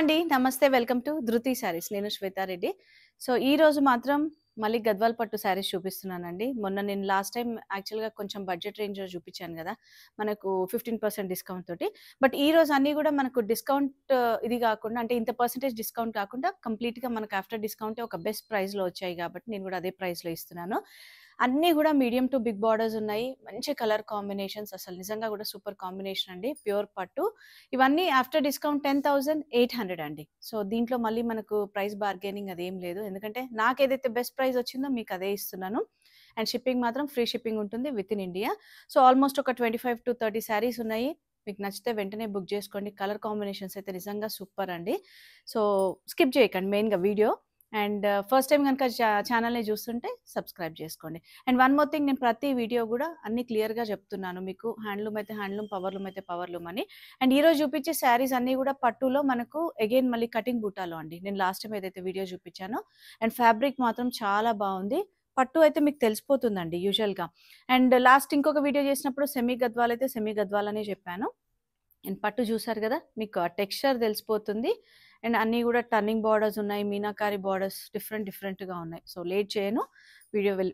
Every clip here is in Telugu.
అండి. నమస్తే. వెల్కమ్ టు 'ధృతి శారీస్'. నేను శ్వేతారెడ్డి. సో, ఈరోజు మాత్రం మళ్ళీ గద్వాల్ పట్టు శారీస్ చూపిస్తున్నానండి. మొన్న నేను లాస్ట్ టైమ్ యాక్చువల్‌గా కొంచెం బడ్జెట్ రేంజ్‌లో చూపించాను గదా! మనకు 15% డిస్కౌంట్ తోటి. బట్ ఈరోజు అన్నీ గూడా మనకు డిస్కౌంట్ ఇది గాకుండా అంటే ఇంత పర్సెంటేజ్ డిస్కౌంట్ కాకుండా కంప్లీట్‌గా మనకు ఆఫ్టర్ డిస్కౌంటే ఒక బెస్ట్ ప్రైస్‌లో వచ్చాయి గాబట్టి నేను గూడా అదే ప్రైస్‌లో ఇస్తున్నాను. అన్నీ గూడా మీడియం టు బిగ్ బార్డర్స్ ఉన్నాయి. మంచి కలర్ కాంబినేషన్స్ అసలు నిజంగా గూడా సూపర్ కాంబినేషన్ అండి. ప్యూర్ పట్టు. ఇవన్నీ ఆఫ్టర్ డిస్కౌంట్ 10,800 అండి. సో, దీంట్లో మళ్ళీ మనకు ప్రైస్ బార్గెనింగ్ అదేం లేదు. ఎందుకంటే నాకేదైతే బెస్ట్ ప్రైస్ వచ్చిందో మీకు అదే ఇస్తున్నాను. అండ్ షిప్పింగ్ మాత్రం ఫ్రీ షిప్పింగ్ ఉంటుంది వితిన్ ఇండియా. సో, ఆల్మోస్ట్ ఒక 25-30 శారీస్ ఉన్నాయి. మీకు నచ్చితే వెంటనే బుక్ చేసుకోండి. కలర్ కాంబినేషన్స్ అయితే నిజంగా సూపర్ అండి. సో, స్కిప్ చేయకండి మెయిన్‌గా వీడియో. అండ్ ఫస్ట్ టైమ్ గనుక ఛానల్‌ని చూస్తుంటే సబ్స్క్రైబ్ చేసుకోండి. అండ్ వన్ మోర్ థింగ్, నేను ప్రతి వీడియో గూడా అన్నీ క్లియర్‌గా చెప్తున్నాను మీకు. హ్యాండ్లూమ్ అయితే హ్యాండ్లూమ్, పవర్లూమ్ అయితే పవర్లూమ్ అని. అండ్ ఈరోజు చూపించే శారీస్ అన్నీ గూడా పట్టులో మనకు అగైన్ మళ్ళీ కటింగ్ బూటాలో అండి. నేను లాస్ట్ టైమ్ ఏదైతే వీడియో చూపించానో. అండ్ ఫ్యాబ్రిక్ మాత్రం చాలా బావుంది. పట్టు అయితే మీకు తెలిసిపోతుందండి యూజువల్‌గా. అండ్ లాస్ట్ ఇంకొక వీడియో చేసినప్పుడు సెమీ గద్వాల్ అయితే సెమీ గద్వాల్ అనే చెప్పాను. అండ్ పట్టు చూసారు గదా! మీకు ఆ టెక్స్చర్ తెలిసిపోతుంది. అండ్ అన్నీ గూడా టర్నింగ్ బార్డర్స్ ఉన్నాయి. మీనాకారి బార్డర్స్ డిఫరెంట్‌గా ఉన్నాయి. సో, లేట్ చేయను.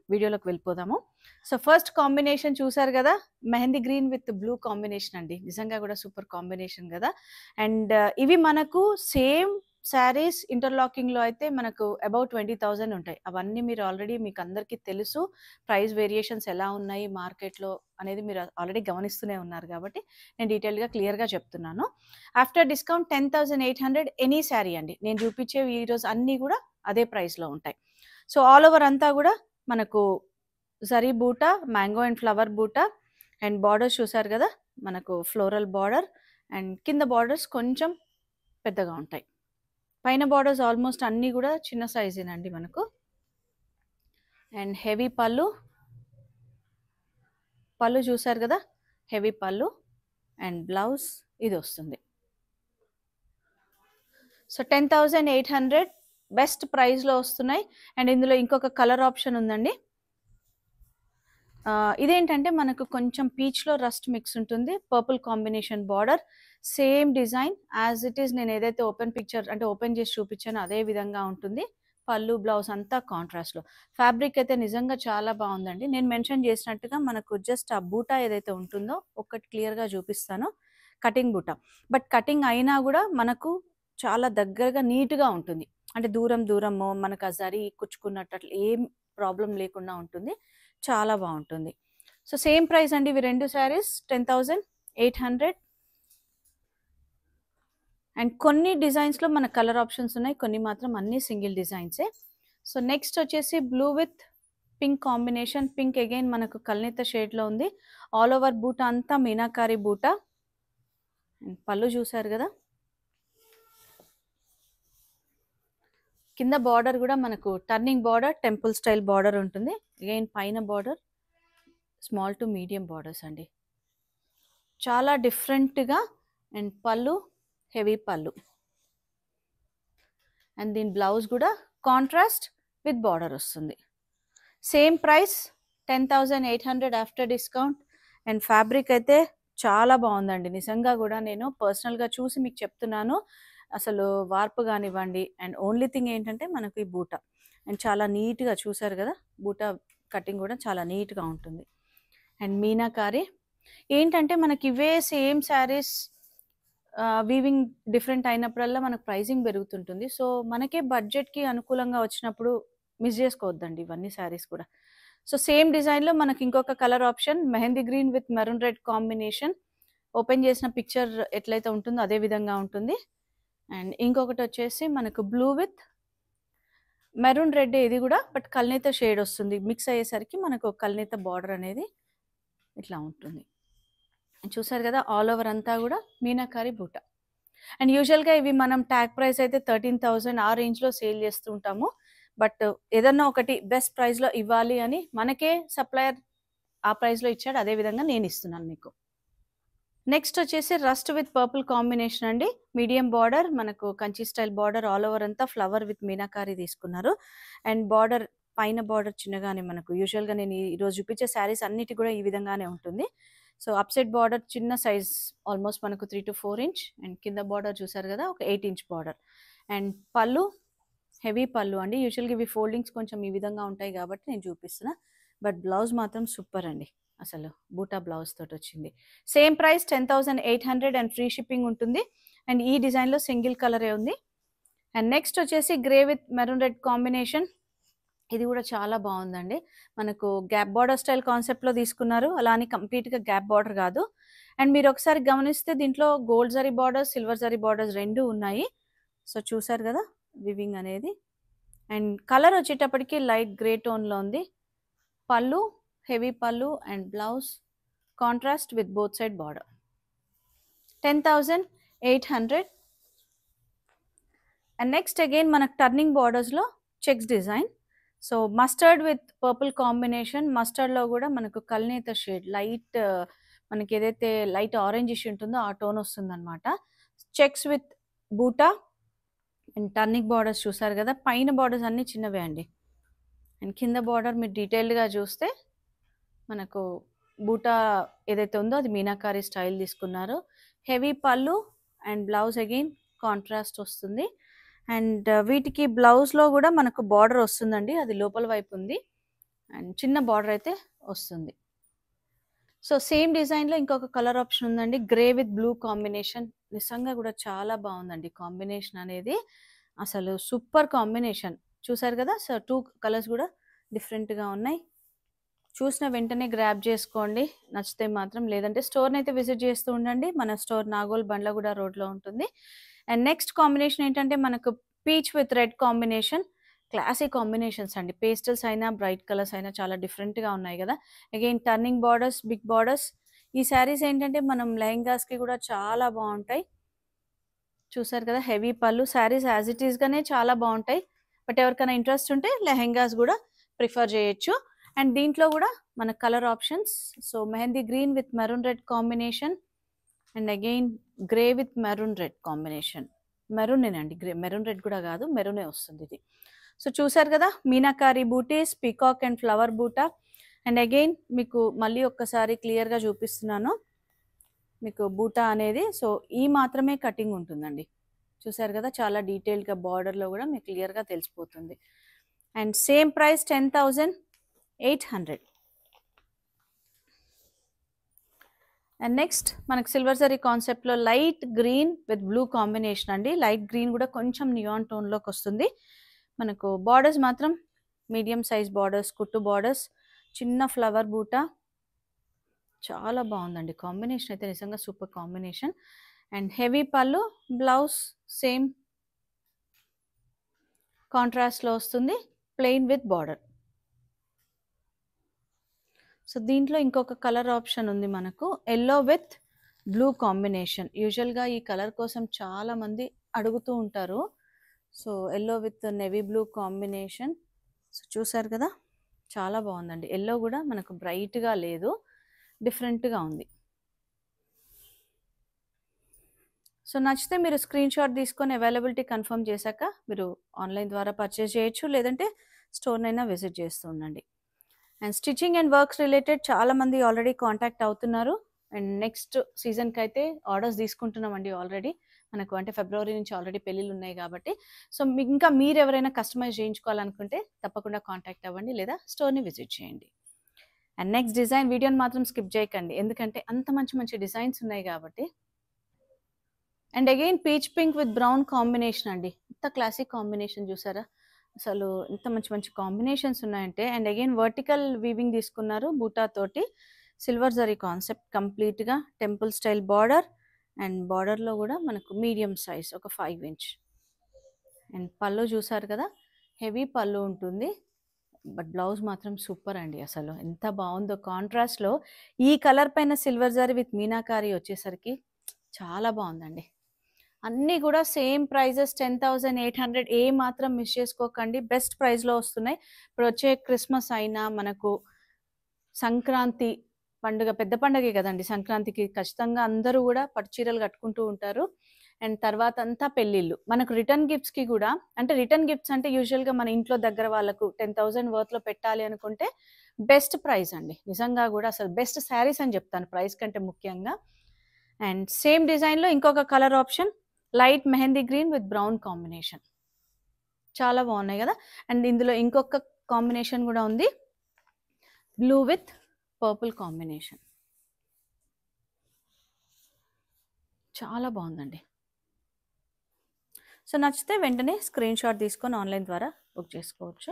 వీడియోలోకి వెళ్ళిపోదాము. సో, ఫస్ట్ కాంబినేషన్ చూసారు గదా! Mehndi green with blue combination అండి. నిజంగా గూడా సూపర్ కాంబినేషన్ గదా! అండ్ ఇవి మనకు సేమ్ శారీస్ ఇంటర్‌లాకింగ్‌లో అయితే మనకు అబౌట్ 20,000 ఉంటాయి. అవన్నీ మీరు ఆల్రెడీ మీకందరికీ తెలుసు. ప్రైస్ వేరియేషన్స్ ఎలా ఉన్నాయి మార్కెట్‌లో అనేది మీరు ఆల్రెడీ గమనిస్తూనే ఉన్నారు గాబట్టి నేను డీటెయిల్‌గా క్లియర్‌గా చెప్తున్నాను. ఆఫ్టర్ డిస్కౌంట్ 10,800 ఎనీ శారీ అండి. నేను చూపించేవి ఈరోజు అన్నీ గూడా అదే ప్రైస్‌లో ఉంటాయి. సో, ఆల్ ఓవర్ అంతా గూడా మనకు జరీ బూటా, మ్యాంగో అండ్ ఫ్లవర్ బూటా అండ్ బార్డర్స్ చూసారు గదా! మనకు ఫ్లోరల్ బార్డర్ అండ్ కింద బార్డర్స్ కొంచెం పెద్దగా ఉంటాయి. పైన బార్డర్స్ ఆల్మోస్ట్ అన్నీ గూడా చిన్న సైజేనండి మనకు. అండ్ హెవీ పళ్ళు. పళ్ళు చూసారు గదా! Heavy pallu and blouse ఇదొస్తుంది. So, 10,800 best ప్రైస్‌లో వస్తున్నాయి. అండ్ ఇందులో ఇంకొక కలర్ ఆప్షన్ ఉందండి. ఇదేంటంటే మనకు కొంచెం పీచ్‌లో రస్ట్ మిక్స్ ఉంటుంది. Purple combination border. Same design as it is నేను ఏదైతే ఓపెన్ పిక్చర్ అంటే ఓపెన్ చేసి చూపించానో అదే విధంగా ఉంటుంది. పళ్ళు, బ్లౌజ్ అంతా కాంట్రాస్ట్‌లో. ఫ్యాబ్రిక్ అయితే నిజంగా చాలా బావుందండి. నేను మెన్షన్ చేసినట్టుగా మనకు జస్ట్ ఆ బూటా ఏదైతే ఉంటుందో ఒక్కటి క్లియర్‌గా చూపిస్తాను. కటింగ్ బూటా. బట్ కటింగ్ అయినా గూడా మనకు చాలా దగ్గరగా నీట్‌గా ఉంటుంది. అంటే దూరము మనకు ఆ జరీ కుచ్చుకున్నట్టు అట్లా ఏం ప్రాబ్లమ్ లేకుండా ఉంటుంది. చాలా బావుంటుంది. సో, సేమ్ ప్రైస్ అండి ఇవి 2 శారీస్ 10,800 అండ్ కొన్ని డిజైన్స్‌లో మనకు కలర్ ఆప్షన్స్ ఉన్నాయి. కొన్ని మాత్రం అన్నీ సింగిల్ డిజైన్సే. సో, నెక్స్ట్ వచ్చేసి blue with pink combination. Pink again మనకు కల్నేత షేడ్‌లో ఉంది. ఆల్ ఓవర్ బూటా అంతా మీనాకారి బూటా. అండ్ పళ్ళు చూసారు గదా! కింద బార్డర్ గూడా మనకు turning border, temple style border ఉంటుంది. అగైన్ పైన border small to medium borders అండి. చాలా డిఫరెంట్‌గా అండ్ పళ్ళు హెవీ పళ్ళు. అండ్ దీని బ్లౌజ్ గూడా కాంట్రాస్ట్ విత్ బార్డర్ వస్తుంది. Same price 10,800 after discount and fabric అయితే చాలా బావుందండి. నిజంగా గూడా నేను పర్సనల్‌గా చూసి మీకు చెప్తున్నాను. అసలు వార్పు గానివ్వండి అండ్ ఓన్లీ థింగ్ ఏంటంటే మనకు ఈ బూటా. అండ్ చాలా నీట్‌గా చూసారు గదా! బూటా కటింగ్ గూడా చాలా నీట్‌గా ఉంటుంది. అండ్ మీనాకారి ఏంటంటే మనకి ఇవే సేమ్ శారీస్ వీవింగ్ డిఫరెంట్ అయినప్పుడల్లా మనకు ప్రైజింగ్ పెరుగుతుంటుంది. సో, మనకే బడ్జెట్‌కి అనుకూలంగా వచ్చినప్పుడు మిస్ జేసుకోవద్దండి ఇవన్నీ శారీస్ కూడా. సో, సేమ్ డిజైన్‌లో మనకి ఇంకొక colour option mehndi green with maroon red combination. Open చేసిన పిక్చర్ ఎట్లయితే ఉంటుందో అదే విధంగా ఉంటుంది. అండ్ ఇంకొకటొచ్చేసి మనకు బ్లూ విత్ మెరూన్ రెడ్ ఇది గూడా బట్ కల్నేత షేడ్ వస్తుంది. మిక్స్ అయ్యేసరికి మనకు కల్నేత బార్డర్ అనేది ఇట్లా ఉంటుంది. చూసారు గదా! ఆల్ ఓవర్ అంతా గూడా మీనాకారి బూటా. అండ్ యూజువల్‌గా ఇవి మనం ట్యాగ్ ప్రైస్ అయితే 13,000 ఆ రేంజ్‌లో సేల్ చేస్తూ ఉంటాము. బట్ ఏదన్నా ఒకటి బెస్ట్ ప్రైస్‌లో ఇవ్వాలి అని మనకే సప్లయర్ ఆ ప్రైస్‌లో ఇచ్చాడు. అదే విధంగా నేను ఇస్తున్నాను మీకు. నెక్స్ట్ వచ్చేసి రస్ట్ విత్ పర్పుల్ కాంబినేషన్ అండి. మీడియం బార్డర్ మనకు Kanchi style border all over అంతా ఫ్లవర్ విత్ మీనాకారి తీసుకున్నారు. అండ్ బార్డర్ పైన బార్డర్ చిన్నగానే మనకు యూజువల్‌గా నేను ఈరోజు చూపించే శారీస్ అన్నిటి కూడా ఈ విధంగానే ఉంటుంది. సో అప్ సైడ్ బార్డర్ చిన్న సైజ్ ఆల్మోస్ట్ మనకు 3 to 4 ఇంచ్ అండ్ కింద బార్డర్ చూసారు కదా ఒక 8 ఇంచ్ బార్డర్ అండ్ పళ్ళు హెవీ పళ్ళు అండి. యూజువల్గా ఇవి ఫోల్డింగ్స్ కొంచెం ఈ విధంగా ఉంటాయి కాబట్టి నేను చూపిస్తున్నా. బట్ బ్లౌజ్ మాత్రం సూపర్ అండి. అసలు బూటా బ్లౌజ్ తోటి వచ్చింది. Same price 10,800 and free shipping ఉంటుంది. అండ్ ఈ డిజైన్లో సింగిల్ కలరే ఉంది. అండ్ నెక్స్ట్ వచ్చేసి grey with maroon red combination. ఇది కూడా చాలా బాగుందండి. మనకు గ్యాప్ బార్డర్ స్టైల్ కాన్సెప్ట్లో తీసుకున్నారు. అలా అని కంప్లీట్గా గ్యాప్ బార్డర్ కాదు. అండ్ మీరు ఒకసారి గమనిస్తే దీంట్లో gold zari borders silver zari borders రెండు ఉన్నాయి. సో చూసారు కదా వివింగ్ అనేది. అండ్ కలర్ వచ్చేటప్పటికి లైట్ గ్రే టోన్లో ఉంది. Pallu heavy pallu and blouse contrast with both side border. 10,800. And next again మనకు టర్నింగ్ బార్డర్స్లో checks design. So mustard with purple combination. మస్టర్డ్లో కూడా మనకు కల్నేత షేడ్ లైట్ మనకి ఏదైతే లైట్ ఆరెంజిష్ ఉంటుందో ఆ టోన్ వస్తుంది అనమాట. చెక్స్ విత్ బూటా అండ్ టర్నింగ్ బార్డర్స్ చూసారు కదా. పైన బార్డర్స్ అన్నీ చిన్నవే అండి. అండ్ కింద బార్డర్ మీరు డీటెయిల్డ్గా చూస్తే మనకు బూటా ఏదైతే ఉందో అది మీనాకారి స్టైల్ తీసుకున్నారు. Heavy pallu and blouse again contrast వస్తుంది. అండ్ వీటికి బ్లౌజ్లో కూడా మనకు బార్డర్ వస్తుందండి. అది లోపల వైపు ఉంది అండ్ చిన్న బార్డర్ అయితే వస్తుంది. సో సేమ్ డిజైన్లో ఇంకొక కలర్ ఆప్షన్ ఉందండి. Grey with blue combination. నిజంగా కూడా చాలా బాగుందండి కాంబినేషన్ అనేది. అసలు సూపర్ కాంబినేషన్. చూసారు కదా. సో 2 కలర్స్ కూడా డిఫరెంట్గా ఉన్నాయి. చూసిన వెంటనే గ్రాబ్ చేసుకోండి నచ్చితే మాత్రం. లేదంటే స్టోర్ని అయితే విజిట్ చేస్తూ ఉండండి. మన స్టోర్ నాగోల్ బండ్లగూడ రోడ్లో ఉంటుంది. అండ్ నెక్స్ట్ కాంబినేషన్ ఏంటంటే మనకు peach with red combination. Classic combinations అండి. పేస్టల్స్ అయినా బ్రైట్ కలర్స్ అయినా చాలా డిఫరెంట్గా ఉన్నాయి కదా. Again turning borders big borders. ఈ శారీస్ ఏంటంటే మనం లెహంగాస్కి కూడా చాలా బాగుంటాయి. చూసారు కదా హెవీ పళ్ళు. శారీస్ యాజ్ ఇట్ ఈస్గానే చాలా బాగుంటాయి. బట్ ఎవరికైనా ఇంట్రెస్ట్ ఉంటే లెహంగాస్ కూడా ప్రిఫర్ చేయొచ్చు. అండ్ దీంట్లో కూడా మన colour options. So mehndi green with maroon red combination and again grey with maroon red combination. మెరూనేనండి, గ్రే మెరూన్ రెడ్ కూడా కాదు, మెరూనే వస్తుంది ఇది. సో చూసారు కదా మీనాకారి బూటీస్ పీకాక్ అండ్ ఫ్లవర్ బూటా. అండ్ అగైన్ మీకు మళ్ళీ ఒక్కసారి క్లియర్గా చూపిస్తున్నాను మీకు బూటా అనేది. సో ఈ మాత్రమే కటింగ్ ఉంటుందండి. చూసారు కదా చాలా డీటెయిల్గా బార్డర్లో కూడా మీకు క్లియర్గా తెలిసిపోతుంది. And same price 10,800. And next మనకు సిల్వర్ జరీ కాన్సెప్ట్లో light green with blue combination అండి. లైట్ గ్రీన్ కూడా కొంచెం నియాన్ టోన్లోకి వస్తుంది. మనకు బార్డర్స్ మాత్రం మీడియం సైజ్ బార్డర్స్, కుట్టు బార్డర్స్, చిన్న ఫ్లవర్ బూటా. చాలా బాగుందండి కాంబినేషన్ అయితే నిజంగా సూపర్ కాంబినేషన్. అండ్ హెవీ పళ్ళు బ్లౌజ్ సేమ్ కాంట్రాస్ట్లో వస్తుంది ప్లెయిన్ విత్ బార్డర్. సో దీంట్లో ఇంకొక కలర్ ఆప్షన్ ఉంది మనకు ఎల్లో విత్ బ్లూ కాంబినేషన్. యూజువల్గా ఈ కలర్ కోసం చాలామంది అడుగుతూ ఉంటారు. So yellow with navy blue combination. So చూసారు కదా చాలా బాగుందండి. ఎల్లో కూడా మనకు బ్రైట్గా లేదు, డిఫరెంట్గా ఉంది. సో నచ్చితే మీరు స్క్రీన్ షాట్ తీసుకొని అవైలబిలిటీ కన్ఫర్మ్ చేశాక మీరు ఆన్లైన్ ద్వారా పర్చేస్ చేయొచ్చు. లేదంటే స్టోర్నైనా విజిట్ చేస్తూ ఉండండి. And stitching and works related చాలామంది ఆల్రెడీ కాంటాక్ట్ అవుతున్నారు. అండ్ నెక్స్ట్ సీజన్కి అయితే ఆర్డర్స్ తీసుకుంటున్నామండి ఆల్రెడీ. మనకు అంటే ఫిబ్రవరి నుంచి ఆల్రెడీ పెళ్ళిళ్ళు ఉన్నాయి కాబట్టి. సో ఇంకా మీరు ఎవరైనా కస్టమైజ్ చేయించుకోవాలనుకుంటే తప్పకుండా కాంటాక్ట్ అవ్వండి లేదా స్టోర్ని విజిట్ చేయండి. అండ్ నెక్స్ట్ డిజైన్ వీడియోని మాత్రం స్కిప్ చేయకండి, ఎందుకంటే అంత మంచి మంచి డిజైన్స్ ఉన్నాయి కాబట్టి. And again peach pink with brown combination అండి. ఇంత క్లాసిక్ కాంబినేషన్ చూసారా. అసలు ఎంత మంచి మంచి కాంబినేషన్స్ ఉన్నాయంటే. అండ్ అగైన్ వర్టికల్ వీవింగ్ తీసుకున్నారు బూటా తోటి. సిల్వర్ జరీ కాన్సెప్ట్ కంప్లీట్గా టెంపుల్ స్టైల్ బార్డర్. అండ్ బార్డర్లో కూడా మనకు మీడియం సైజ్ ఒక 5 ఇంచ్. అండ్ పళ్ళు చూసారు కదా హెవీ పళ్ళు ఉంటుంది. బట్ బ్లౌజ్ మాత్రం సూపర్ అండి. అసలు ఎంత బాగుందో కాంట్రాస్ట్లో ఈ కలర్ పైన సిల్వర్ జరీ విత్ మీనాకారి వచ్చేసరికి చాలా బాగుందండి. అన్నీ కూడా సేమ్ ప్రైజెస్ 10,800. ఏ మాత్రం మిస్ చేసుకోకండి, బెస్ట్ ప్రైస్లో వస్తున్నాయి. ఇప్పుడు వచ్చే క్రిస్మస్ అయినా మనకు సంక్రాంతి పండుగ పెద్ద పండుగే కదండి. సంక్రాంతికి ఖచ్చితంగా అందరూ కూడా పట్టు చీరలు కట్టుకుంటూ ఉంటారు. అండ్ తర్వాత అంతా పెళ్ళిళ్ళు. మనకు రిటర్న్ గిఫ్ట్స్‌కి గూడా అంటే రిటర్న్ గిఫ్ట్స్ అంటే యూజువల్‌గా మన ఇంట్లో దగ్గర వాళ్ళకు 10,000 వర్త్‌లో పెట్టాలి అనుకుంటే బెస్ట్ ప్రైస్ అండి. నిజంగా గూడా అసలు బెస్ట్ శారీస్ అని జెప్తాను ప్రైస్ కంటే ముఖ్యంగా. అండ్ సేమ్ డిజైన్‌లో ఇంకొక colour option light mehndi green with brown combination. చాలా బాగున్నాయి గదా! అండ్ ఇందులో ఇంకొక కాంబినేషన్ గూడా ఉంది. Blue with purple combination. చాలా బాగుందండి. సో, నచ్చితే వెంటనే స్క్రీన్‌షాట్ తీసుకొని ఆన్‌లైన్ ద్వారా బుక్ చేసుకోవచ్చు.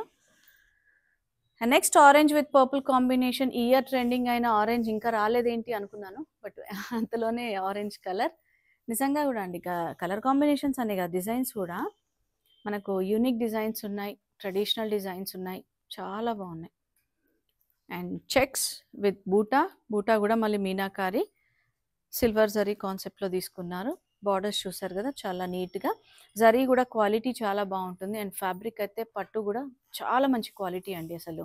And next orange with purple combination. ఈ ఇయర్ ట్రెండింగ్ అయిన ఆరెంజ్ ఇంకా రాలేదేంటి అనుకున్నాను. బట్ అంతలోనే ఆరెంజ్ కలర్. నిజంగా గూడా అండి కలర్ కాంబినేషన్స్ అనే కాదు డిజైన్స్ కూడా మనకు యూనిక్ డిజైన్స్ ఉన్నాయి. ట్రెడిషనల్ డిజైన్స్ ఉన్నాయి. చాలా బాగున్నాయి. అండ్ చెక్స్ విత్ బూటా. బూటా కూడా మళ్ళీ మీనాకారి సిల్వర్ జరీ కాన్సెప్ట్‌లో తీసుకున్నారు. బార్డర్స్ చూసారు కదా! చాలా నీట్‌గా. జరీ కూడా క్వాలిటీ చాలా బాగుంటుంది. అండ్ ఫ్యాబ్రిక్ అయితే పట్టు కూడా చాలా మంచి క్వాలిటీ అండి అసలు.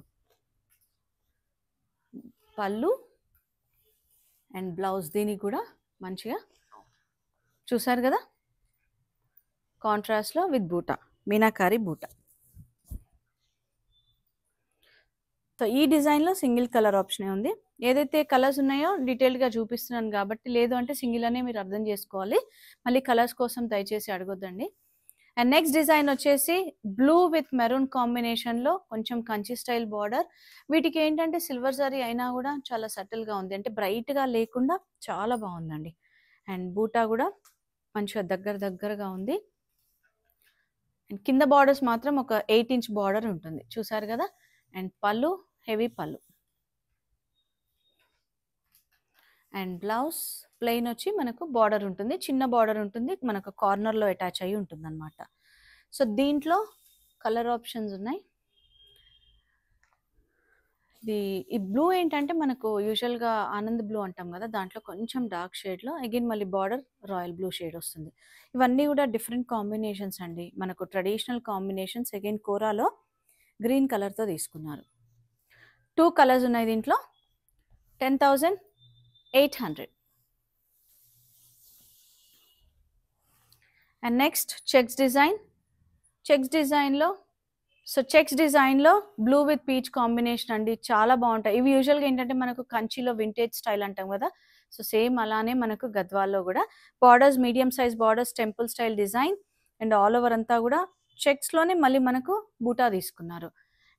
పళ్ళు అండ్ బ్లౌజ్ దీనికి కూడా మంచిగా చూసారు కదా! కాంట్రాస్ట్‌లో విత్ బూటా. మీనాకారి బూటా. సో, ఈ డిజైన్‌లో సింగిల్ కలర్ ఆప్షనే ఉంది. ఏదైతే కలర్స్ ఉన్నాయో డీటెయిల్డ్‌గా చూపిస్తున్నాను కాబట్టి లేదు అంటే సింగిల్ అనే మీరు అర్థం చేసుకోవాలి. మళ్ళీ కలర్స్ కోసం దయచేసి అడగొద్దండి. అండ్ నెక్స్ట్ డిజైన్ వచ్చేసి బ్లూ విత్ మెరూన్ కాంబినేషన్‌లో కొంచెం కంచి స్టైల్ బార్డర్. వీటికి ఏంటంటే సిల్వర్ జరీ అయినా కూడా చాలా సటిల్‌గా ఉంది. అంటే బ్రైట్‌గా లేకుండా చాలా బాగుందండి. అండ్ బూటా కూడా మంచిగా దగ్గరగా ఉంది. అండ్ కింద బార్డర్స్ మాత్రం ఒక 8 ఇంచ్ బార్డర్ ఉంటుంది. చూసారు కదా! అండ్ పళ్ళు heavy pallu. And blouse plain వచ్చి మనకు బార్డర్ ఉంటుంది. చిన్న బార్డర్ ఉంటుంది. మనకు కార్నర్‌లో అటాచ్ అయ్యి ఉంటుందన్నమాట. సో, దీంట్లో కలర్ ఆప్షన్స్ ఉన్నాయి. ఈ బ్లూ ఏంటంటే మనకు యూజువల్‌గా ఆనంద్ బ్లూ అంటాం కదా! దాంట్లో కొంచెం డార్క్ షేడ్‌లో అగైన్ మళ్ళీ బార్డర్ రాయల్ బ్లూ షేడ్ వస్తుంది. ఇవన్నీ కూడా డిఫరెంట్ కాంబినేషన్స్ అండి. మనకు ట్రెడిషనల్ కాంబినేషన్స్ అగైన్ కోరాలో గ్రీన్ కలర్‌తో తీసుకున్నారు. 2 కలర్స్ ఉన్నాయి దీంట్లో. 10,800. And next checks design. Checks డిజైన్‌లో బ్లూ విత్ పీచ్ కాంబినేషన్ అండి. చాలా బాగుంటాయి. ఇవి యూజువల్‌గా ఏంటంటే మనకు కంచిలో వింటేజ్ స్టైల్ అంటాం కదా! సో, సేమ్ అలానే మనకు గద్వాల్లో కూడా borders medium size borders temple style design and all over అంతా కూడా చెక్స్‌లోనే మళ్ళీ మనకు బూటా తీసుకున్నారు.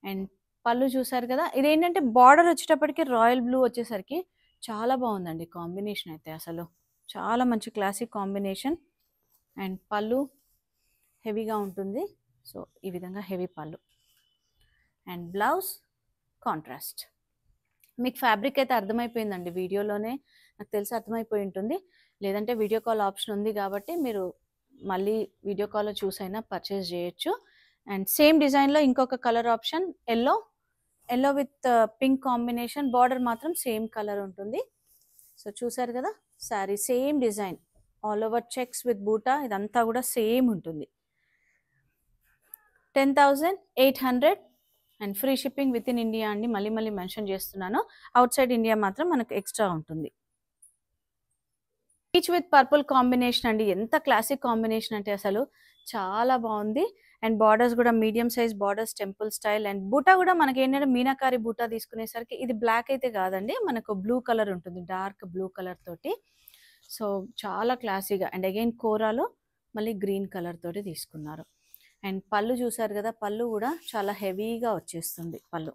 అండ్ పళ్ళు చూసారు కదా! ఇదేంటంటే బార్డర్ వచ్చేటప్పటికి రాయల్ బ్లూ వచ్చేసరికి చాలా బాగుందండి కాంబినేషన్ అయితే అసలు. చాలా మంచి క్లాసిక్ కాంబినేషన్. అండ్ పళ్ళు హెవీగా ఉంటుంది. సో, ఈ విధంగా heavy pallu. And blouse contrast. మీకు ఫ్యాబ్రిక్ అయితే అర్థమైపోయిందండి వీడియోలోనే. నాకు తెలిసి అర్థమైపోయి ఉంటుంది. లేదంటే వీడియో కాల్ ఆప్షన్ ఉంది కాబట్టి మీరు మళ్ళీ వీడియో కాల్‌లో చూసైనా పర్చేస్ చేయొచ్చు. అండ్ సేమ్ డిజైన్‌లో ఇంకొక colour option yellow with pink combination. Border మాత్రం సేమ్ కలర్ ఉంటుంది. సో, చూసారు కదా! Sorry same design. All over checks with బూటా ఇదంతా కూడా సేమ్ ఉంటుంది. 10,800 and free shipping with in India అండి. మళ్ళీ మెన్షన్ చేస్తున్నాను. అవుట్ సైడ్ ఇండియా మాత్రం మనకు ఎక్స్ట్రా ఉంటుంది. పీచ్ విత్ పర్పుల్ కాంబినేషన్ అండి. ఎంత క్లాసిక్ కాంబినేషన్ అంటే అసలు చాలా బాగుంది. అండ్ బార్డర్స్ కూడా medium size borders temple style and బూటా కూడా మనకి ఏంటంటే మీనాకారి బూటా తీసుకునేసరికి ఇది బ్లాక్ అయితే కాదండి. మనకు బ్లూ కలర్ ఉంటుంది. డార్క్ బ్లూ కలర్ తోటి. సో, చాలా క్లాసీగా అండ్ అగైన్ కోరాలో మళ్ళీ గ్రీన్ కలర్ తోటి తీసుకున్నారు. అండ్ పళ్ళు చూసారు కదా! పళ్ళు కూడా చాలా హెవీగా వచ్చేస్తుంది పళ్ళు.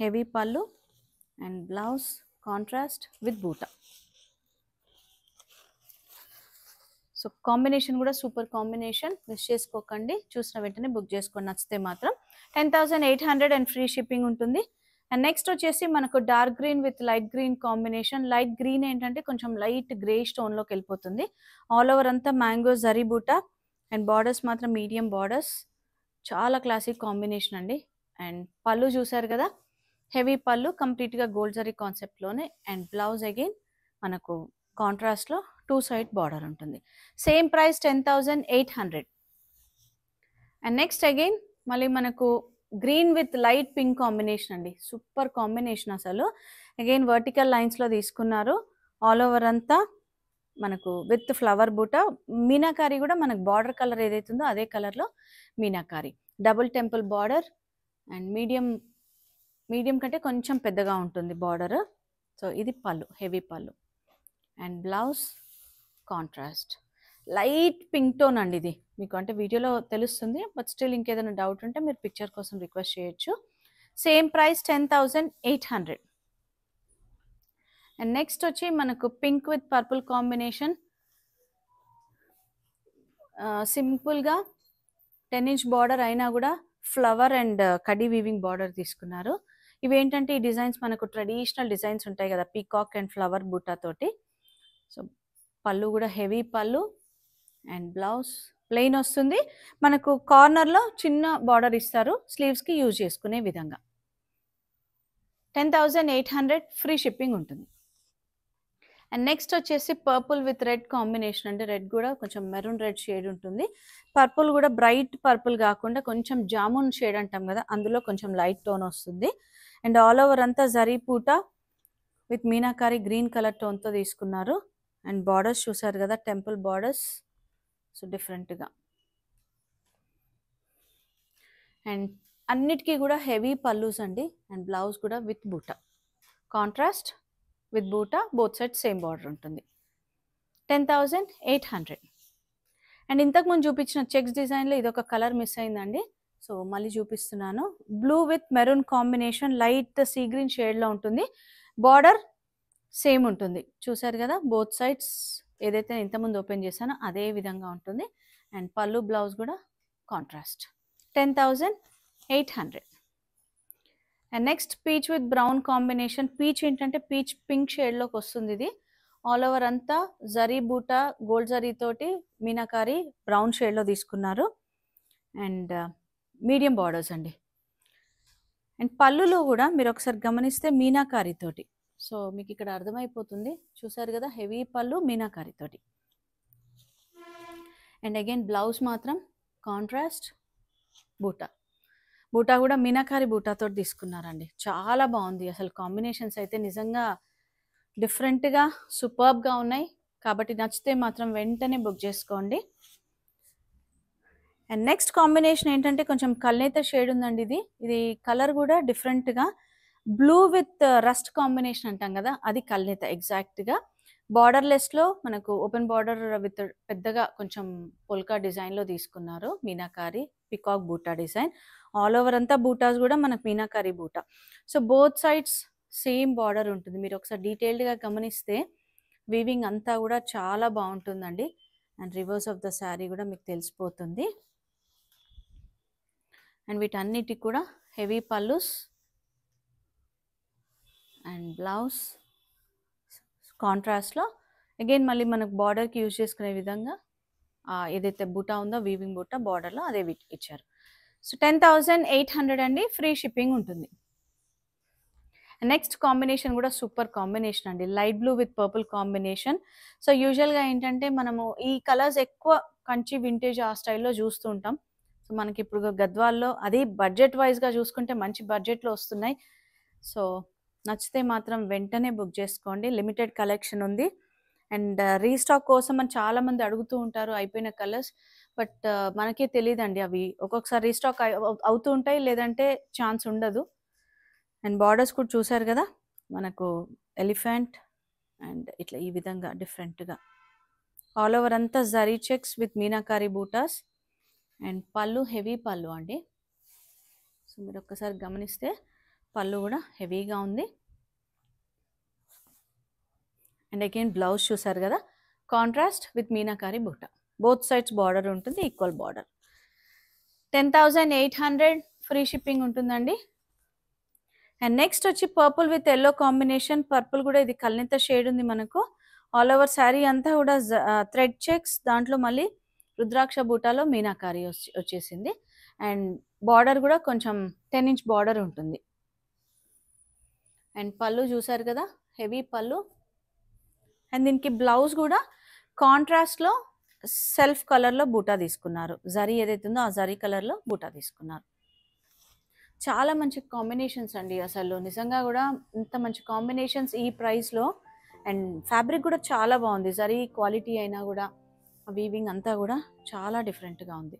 Heavy pallu and blouse contrast with బూటా. సో, కాంబినేషన్ కూడా సూపర్ కాంబినేషన్. మిస్ చేసుకోకండి. చూసిన వెంటనే బుక్ చేసుకోండి. నచ్చితే మాత్రం 10,800 అండ్ ఫ్రీ షిప్పింగ్ ఉంటుంది. అండ్ నెక్స్ట్ వచ్చేసి మనకు dark green with light green combination. Light green ఏంటంటే కొంచెం లైట్ గ్రే స్టోన్‌లోకి వెళ్ళిపోతుంది. ఆల్ ఓవర్ అంతా మ్యాంగో జరీ బూటా అండ్ బార్డర్స్ మాత్రం మీడియం బార్డర్స్. చాలా క్లాసిక్ కాంబినేషన్ అండి. అండ్ పళ్ళు చూసారు కదా! హెవీ పళ్ళు కంప్లీట్‌గా gold zari కాన్సెప్ట్‌లోనే and blouse again మనకు కాంట్రాస్ట్‌లో 2 సైడ్ బార్డర్ ఉంటుంది. Same price 10,800. And next again మళ్ళీ మనకు green with light pink combination అండి. సూపర్ కాంబినేషన్ అసలు. అగైన్ వర్టికల్ లైన్స్‌లో తీసుకున్నారు. ఆల్ ఓవర్ అంతా మనకు విత్ ఫ్లవర్ బూటా. మీనాకారి కూడా మనకు బార్డర్ కలర్ ఏదైతే ఉందో అదే కలర్లో meenakari. Double temple border and medium కంటే కొంచెం పెద్దగా ఉంటుంది బార్డర్. సో ఇది పళ్ళు, heavy pallu. And blouse contrast light pink tone అండి. ఇది మీకు అంటే వీడియోలో తెలుస్తుంది, బట్ స్టిల్ ఇంకేదైనా డౌట్ ఉంటే మీరు పిక్చర్ కోసం రిక్వెస్ట్ చేయొచ్చు. Same price 10,800. అండ్ నెక్స్ట్ వచ్చి మనకు పింక్ విత్ పర్పుల్ కాంబినేషన్. సింపుల్గా 10 ఇంచ్ బార్డర్ అయినా కూడా flower and khadi weaving border తీసుకున్నారు. ఇవేంటంటే ఈ డిజైన్స్ మనకు ట్రెడిషనల్ డిజైన్స్ ఉంటాయి కదా, పీకాక్ అండ్ ఫ్లవర్ బూటా తోటి. సో పళ్ళు కూడా heavy pallu and blouse plain వస్తుంది. మనకు కార్నర్లో చిన్న బార్డర్ ఇస్తారు స్లీవ్స్కి యూజ్ చేసుకునే విధంగా. 10,800 ఫ్రీ షిప్పింగ్ ఉంటుంది. అండ్ నెక్స్ట్ వచ్చేసి పర్పుల్ విత్ రెడ్ కాంబినేషన్. అంటే రెడ్ కూడా కొంచెం మెరూన్ రెడ్ షేడ్ ఉంటుంది. పర్పుల్ కూడా బ్రైట్ పర్పుల్ కాకుండా కొంచెం జామున్ షేడ్ అంటాం కదా, అందులో కొంచెం లైట్ టోన్ వస్తుంది. అండ్ ఆల్ ఓవర్ అంతా జరీ పూట విత్ మీనాకారి గ్రీన్ కలర్ టోన్తో తీసుకున్నారు. అండ్ బార్డర్స్ చూసారు కదా, టెంపుల్ బార్డర్స్. సో డిఫరెంట్గా అండ్ అన్నిటికీ కూడా హెవీ పల్లూస్ అండి. అండ్ బ్లౌజ్ కూడా విత్ బూటా కాంట్రాస్ట్ విత్ బూటా, బోత్ సైడ్ సేమ్ బార్డర్ ఉంటుంది. 10,800. అండ్ ఇంతకుముందు చూపించిన చెక్స్ డిజైన్లో ఇదొక కలర్ మిస్ అయిందండి, సో మళ్ళీ చూపిస్తున్నాను. Blue with maroon combination, light sea green షేడ్లో ఉంటుంది. బార్డర్ సేమ్ ఉంటుంది, చూసారు కదా, బోత్ సైడ్స్ ఏదైతే ఇంతకుముందు ఓపెన్ చేశానో అదే విధంగా ఉంటుంది. అండ్ పళ్ళు బ్లౌజ్ కూడా contrast. 10,800. And next peach with brown combination. Peach ఏంటంటే పీచ్ పింక్ షేడ్లోకి వస్తుంది. ఇది ఆల్ ఓవర్ అంతా జరీ బూటా గోల్డ్ జరీ తోటి మీనాకారి బ్రౌన్ షేడ్లో తీసుకున్నారు. అండ్ మీడియం బార్డర్స్ అండి. అండ్ పళ్ళులో కూడా మీరు ఒకసారి గమనిస్తే మీనాకారి తోటి. సో మీకు ఇక్కడ అర్థమైపోతుంది, చూసారు కదా, హెవీ పళ్ళు మీనాకారి తోటి. అండ్ అగైన్ బ్లౌజ్ మాత్రం కాంట్రాస్ట్ బూటా. బూటా కూడా మీనాకారి బూటాతో తీసుకున్నారండి. చాలా బాగుంది అసలు. కాంబినేషన్స్ అయితే నిజంగా డిఫరెంట్గా సూపర్బ్గా ఉన్నాయి. కాబట్టి నచ్చితే మాత్రం వెంటనే బుక్ చేసుకోండి. అండ్ నెక్స్ట్ కాంబినేషన్ ఏంటంటే కొంచెం కల్నేత షేడ్ ఉందండి. ఇది కలర్ కూడా డిఫరెంట్గా బ్లూ విత్ రస్ట్ కాంబినేషన్ అంటాం కదా, అది కల్నేత ఎగ్జాక్ట్గా. బార్డర్లెస్లో మనకు ఓపెన్ బార్డర్ విత్ పెద్దగా కొంచెం పొల్కా డిజైన్లో తీసుకున్నారు. మీనాకారి పికాక్ బూటా డిజైన్. ఆల్ ఓవర్ అంతా బూటాస్ కూడా మనకు మీనాకారి బూటా. So both sides same border ఉంటుంది. మీరు ఒకసారి డీటెయిల్డ్గా గమనిస్తే వీవింగ్ అంతా కూడా చాలా బాగుంటుందండి. And reverse of the sari కూడా మీకు తెలిసిపోతుంది. అండ్ వీటన్నిటికి కూడా హెవీ పల్లూస్ అండ్ బ్లౌజ్ కాంట్రాస్ట్లో. అగైన్ మళ్ళీ మనకు బార్డర్కి యూజ్ చేసుకునే విధంగా ఏదైతే బూటా ఉందో వీవింగ్ బూటా బార్డర్లో అదే ఇచ్చారు. సో 10,800 అండి, ఫ్రీ షిప్పింగ్ ఉంటుంది. నెక్స్ట్ కాంబినేషన్ కూడా సూపర్ కాంబినేషన్ అండి, light blue with purple combination. So యూజువల్గా ఏంటంటే మనము ఈ కలర్స్ ఎక్కువ కంచి వింటేజ్ ఆ స్టైల్లో చూస్తూ ఉంటాం. సో మనకి ఇప్పుడు గద్వాల్లో అది బడ్జెట్ వైజ్గా చూసుకుంటే మంచి బడ్జెట్లో వస్తున్నాయి. సో నచ్చితే మాత్రం వెంటనే బుక్ చేసుకోండి, లిమిటెడ్ కలెక్షన్ ఉంది. అండ్ రీస్టాక్ కోసం అని చాలామంది అడుగుతూ ఉంటారు అయిపోయిన కలర్స్, బట్ మనకే తెలియదండి, అవి ఒక్కొక్కసారి రీస్టాక్ అవుతూ ఉంటాయి, లేదంటే ఛాన్స్ ఉండదు. అండ్ బార్డర్స్ కూడా చూసారు కదా, మనకు ఎలిఫెంట్ అండ్ ఇట్లా ఈ విధంగా డిఫరెంట్గా ఆల్ ఓవర్ అంతా zari checks with meenakari buttas. And పళ్ళు హెవీ పళ్ళు అండి. సో మీరు ఒక్కసారి గమనిస్తే పళ్ళు కూడా హెవీగా ఉంది. అండ్ అగైన్ బ్లౌజ్ చూసారు కదా, కాంట్రాస్ట్ విత్ మీనాకారి బూటా, బోత్ సైడ్స్ బార్డర్ ఉంటుంది, ఈక్వల్ బార్డర్. 10,800 ఫ్రీ షిప్పింగ్ ఉంటుందండి. అండ్ నెక్స్ట్ వచ్చి purple with yellow combination. Purple కూడా ఇది కల్నేత షేడ్ ఉంది మనకు. ఆల్ ఓవర్ శారీ అంతా కూడా థ్రెడ్ చెక్స్, దాంట్లో మళ్ళీ రుద్రాక్ష బూటాలో మీనాకారి వచ్చేసింది. అండ్ బార్డర్ కూడా కొంచెం 10 ఇంచ్ బార్డర్ ఉంటుంది. అండ్ పళ్ళు చూసారు కదా, హెవీ పళ్ళు. అండ్ దీనికి బ్లౌజ్ కూడా కాంట్రాస్ట్లో సెల్ఫ్ కలర్లో బూటా తీసుకున్నారు. జరీ ఏదైతే ఉందో ఆ జరీ కలర్లో బూటా తీసుకున్నారు. చాలా మంచి కాంబినేషన్స్ అండి, అసలు నిజంగా కూడా ఇంత మంచి కాంబినేషన్స్ ఈ ప్రైస్లో అండ్ ఫ్యాబ్రిక్ కూడా చాలా బాగుంది. జరీ క్వాలిటీ అయినా కూడా వీవింగ్ అంతా కూడా చాలా డిఫరెంట్గా ఉంది.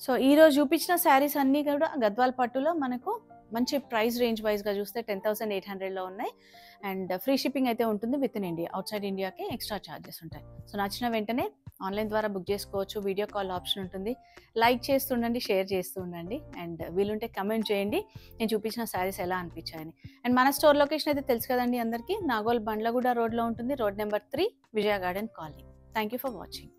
సో ఈరోజు చూపించిన శారీస్ అన్నీ కూడా గద్వాల్ పట్టులో మనకు మంచి ప్రైస్ రేంజ్ వైజ్గా చూస్తే 10,800లో ఉన్నాయి. అండ్ ఫ్రీ షిప్పింగ్ అయితే ఉంటుంది with in India. Out side ఇండియాకి ఎక్స్ట్రా ఛార్జెస్ ఉంటాయి. సో నచ్చిన వెంటనే ఆన్లైన్ ద్వారా బుక్ చేసుకోవచ్చు. వీడియో కాల్ ఆప్షన్ ఉంటుంది. లైక్ చేస్తుండండి, షేర్ చేస్తూ ఉండండి. అండ్ వీలుంటే కమెంట్ చేయండి నేను చూపించిన శారీస్ ఎలా అనిపించాయని. అండ్ మన స్టోర్ లొకేషన్ అయితే తెలుసు కదండి అందరికీ. నాగోల్ బండ్లగూడ రోడ్లో ఉంటుంది. Road number 3, Vijaya garden colony. Thank you for watching.